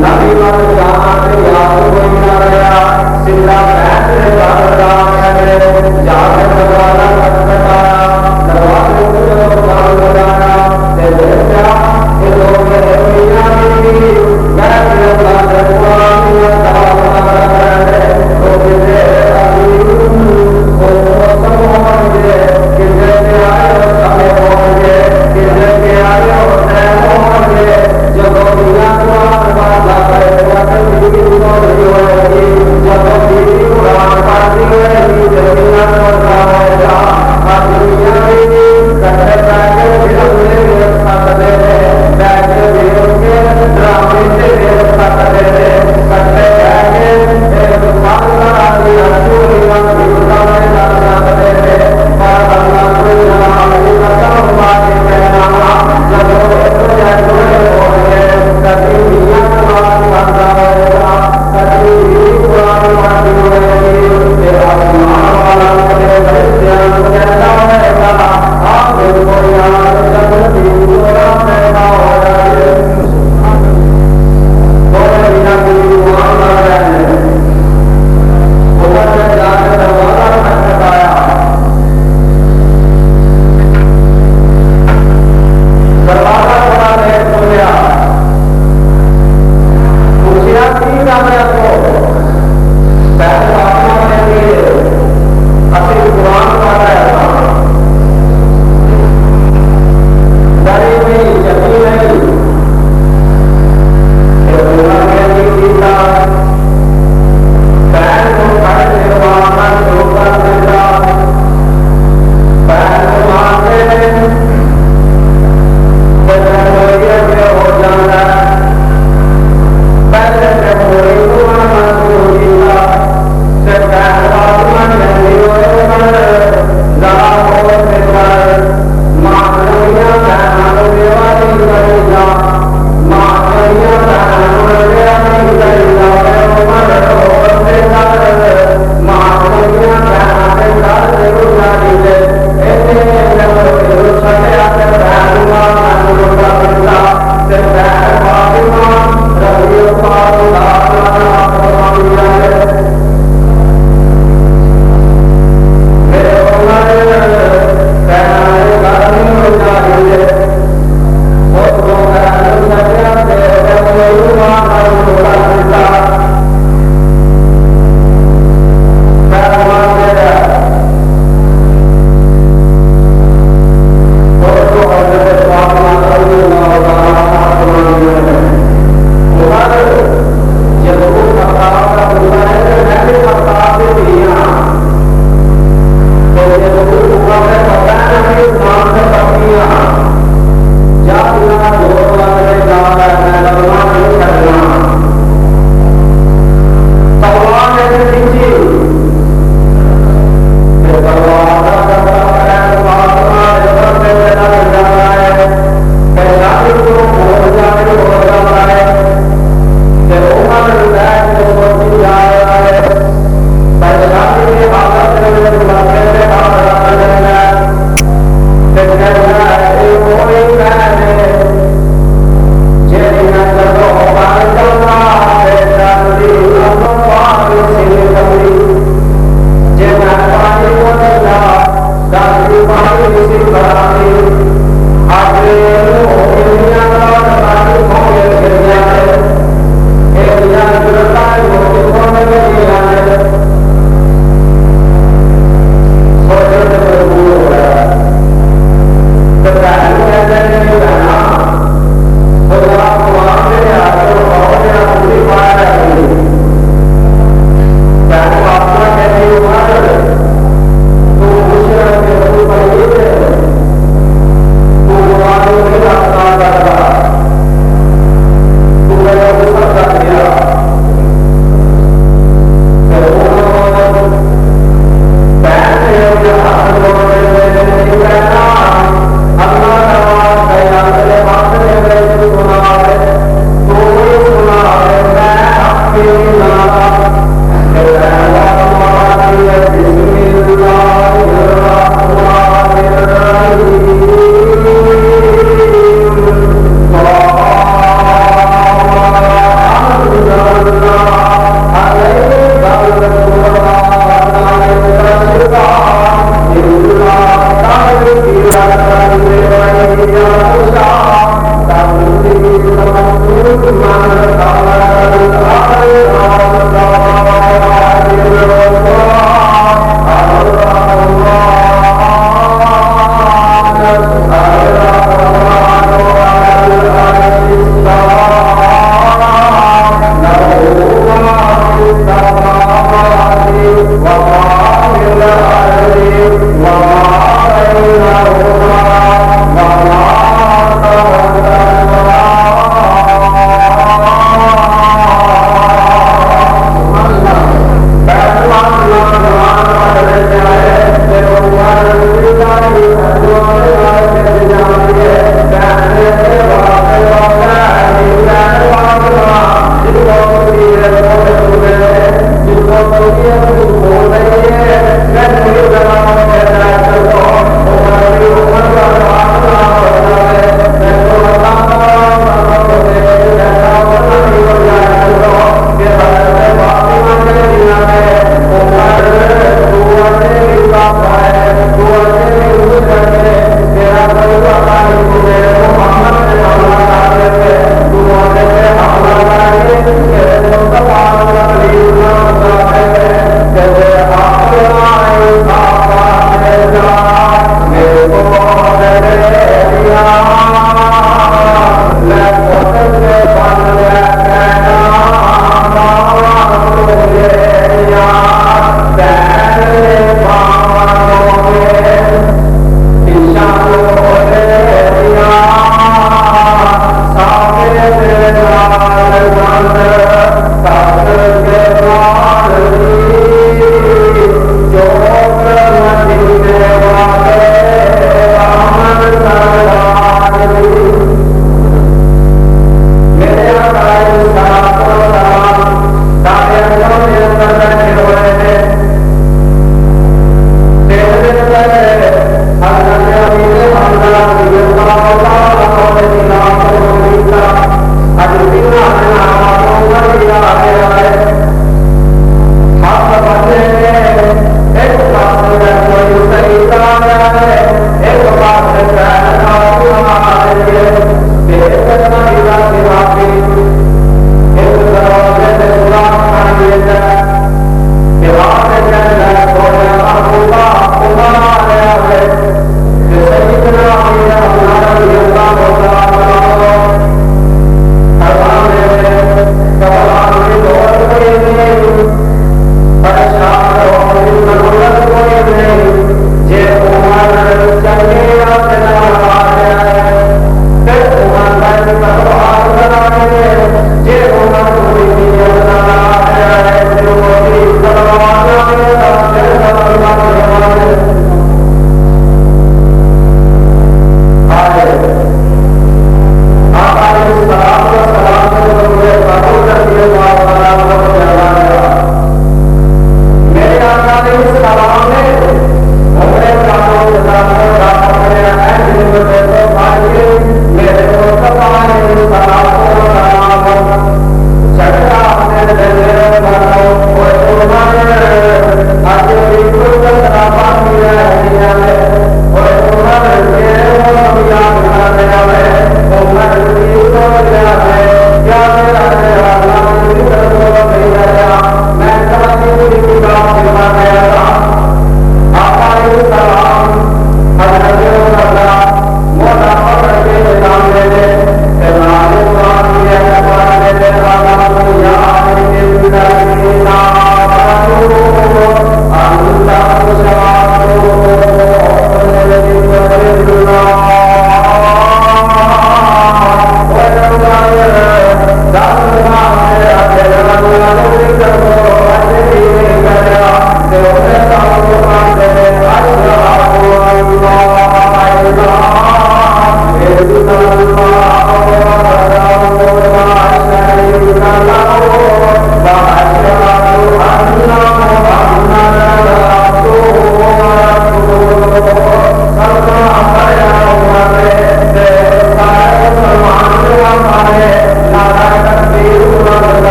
नबी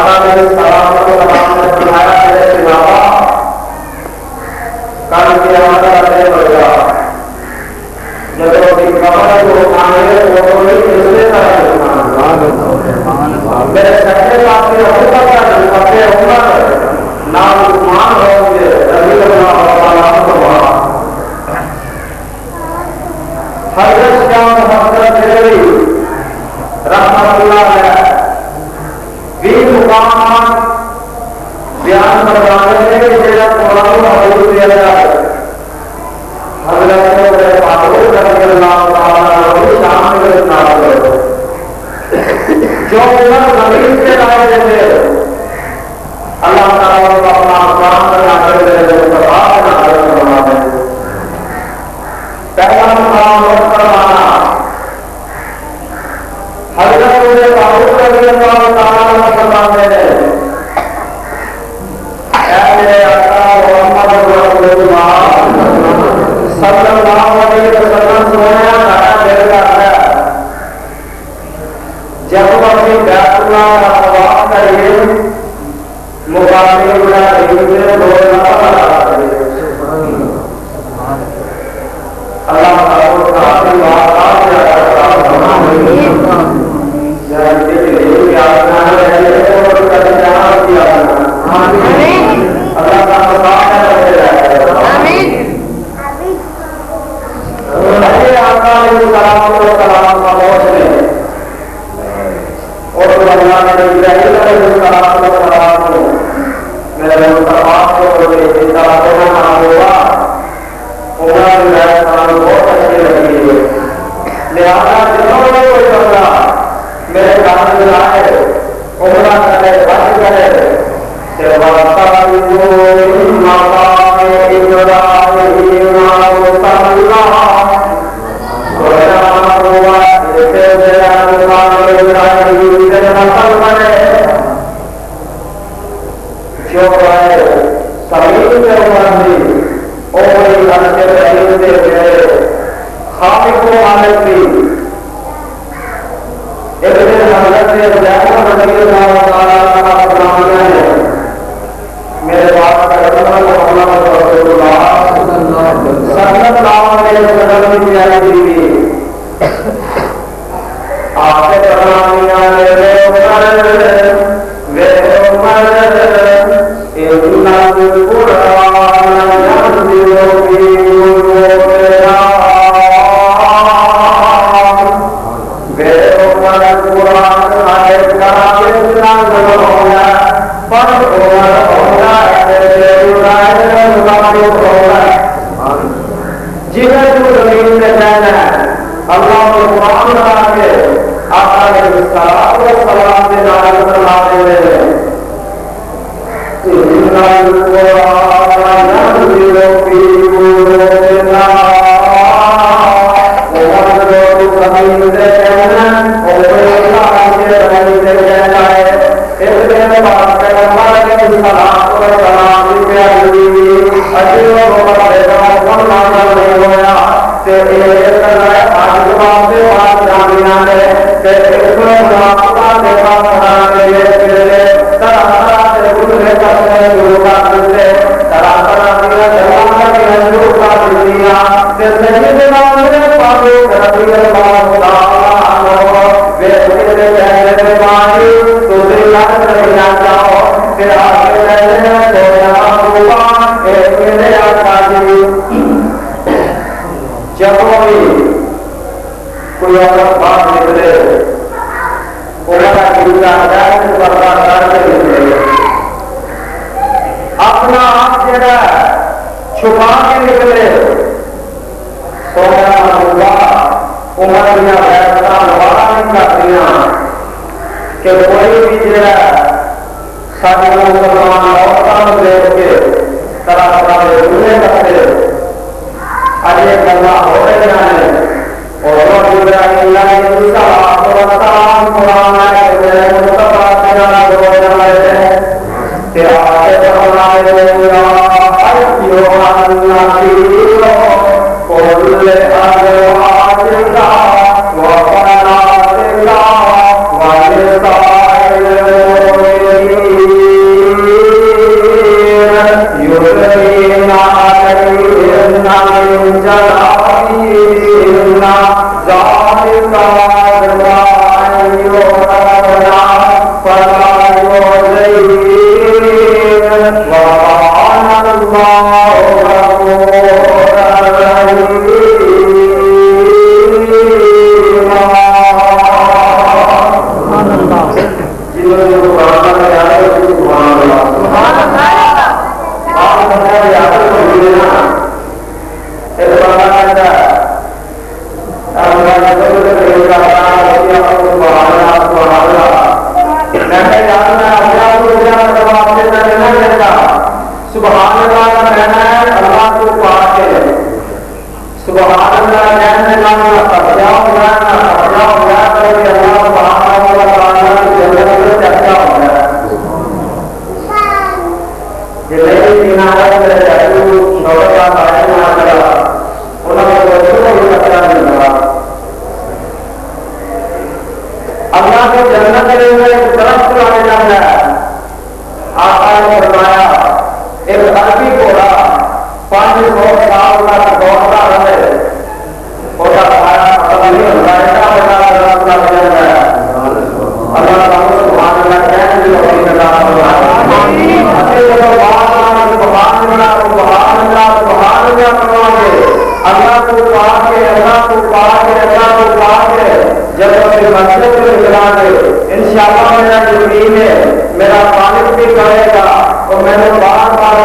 आका ने सलाम को सलाम ने फरमाया मेरे सिवा कल क़यामत का दिन होगा जब उसकी कमर को उठाएंगे वो तो नहीं इसलिए मेरे सच्चे साथी अबू बकर सच्चे उमर नाम उस्मान होंगे रज़ी अल्लाह तआला अन्हुमा हज़रत शाह मोहम्मद ज़ेली रहमतुल्लाह अलैह 20 मुकाम बयान फरमाते हैं कि जेड़ा कुरान और हदीस के अंदर हज़रत फारूक रज़ी अल्लाह तआला अन्हु शान में नाज़िल हुए जो उमर जमीन से लाए देते अल्लाह ताला को अपना कुरान में नाज़िल करे मुस्तफा में नाज़िल फरमाते हैं। पहला मुकाम फरमाना हज़रत फारूक रज़ी अल्लाह तआला अन्हु फरमाते हैं ऐ मेरे आका मोहम्मद रसूलुल्लाह सल्लल्लाहु अलैहि वसल्लम सोया सारा दिल करता है जब हम अपनी बैतुल्लाह का तवाफ करिए मुकाबिल गुना से दो अल्लाह ताला को काफी वाक़ात मेरे काम में आए उमरा करे बच करे जो समीर के उमर खामिक को मालिक थी एक दिन हज़रत मेरे पास सल्लल्लाहु अलैहि वसल्लम की प्यारी बीवी आपसे फरमाया वे उमर इन्ना कुरान यंज़िलु फी कुलूबिना वे उमर कुरान आए काबिल नाज़िल होना पर उमर होना जिन्हें जो जमीन में जाना है अल्लाह को कुरान बना के आका ने सलात व सलाम से नाज़िल फरमा देते हैं इन्ना कुरान यंज़िलु फी कुलूबिना उमर जो जमीन से जाना और अल्लाह के जमीन से जाना है एक दिन बाद पैगंबर ने सलात व सलाम की प्यारी अजीब व बेदा कौन नाज़िल नहीं होया ते एक तरह आज जवाब से बात जानिया है ते एक मुनाफा से बात कराने के लिए तरह से गुजरे करने शुरू कर देते तरह दिया जवाब दिया शुरू कर दिया ते सजीदना में पावे रबी अल्लाह ताला वे उसके कहने के बाद तो दिल नहीं जाओ ते आगे कहने तो यहाँ हुआ एक मेरे आका जी जब भी कोई औरत बाहर निकले उनका जूता करके निकले अपना हाथ जरा छुपा के निकले सोना उमर दिया फैसला दोबारा नहीं करती कि कोई भी जरा सारी मुसलमान औरतों देख के तरह तरह के जुड़े करते अजय गल्ला हो रही है और इब्राहिम अलैहिस्सलाम कुरान है मेरे मुस्तफा तेरा दो जमाते हैं तेरा आगे फरमाए या अय्यो अन्नासीरो कुल अज़वाजिका व बनातिका व निसाइल मुमिनीन अल्लाह को जन्नत के लिए एक तरफ चलाने जाना है। आका ने फरमाया एक अरबी घोड़ा 500 साल तक दौड़ता रहे, घोड़ा खाया खत्म नहीं होता है, क्या बड़ा रास्ता बन जाता है। अल्लाह ताला सुभान अल्लाह कहने की तौफीक अता फरमाए। अच्छे लोग सुभान अल्लाह सुभान अल्लाह सुभान अल्लाह फरमाएंगे। अल्लाह को पाके अल्लाह को पाके अल्लाह को पाके जब अपने मस्जिद में निकलांगे इंशाअल्लाह मेरा यकीन है मेरा खालिक भी करेगा और मैंने बार बार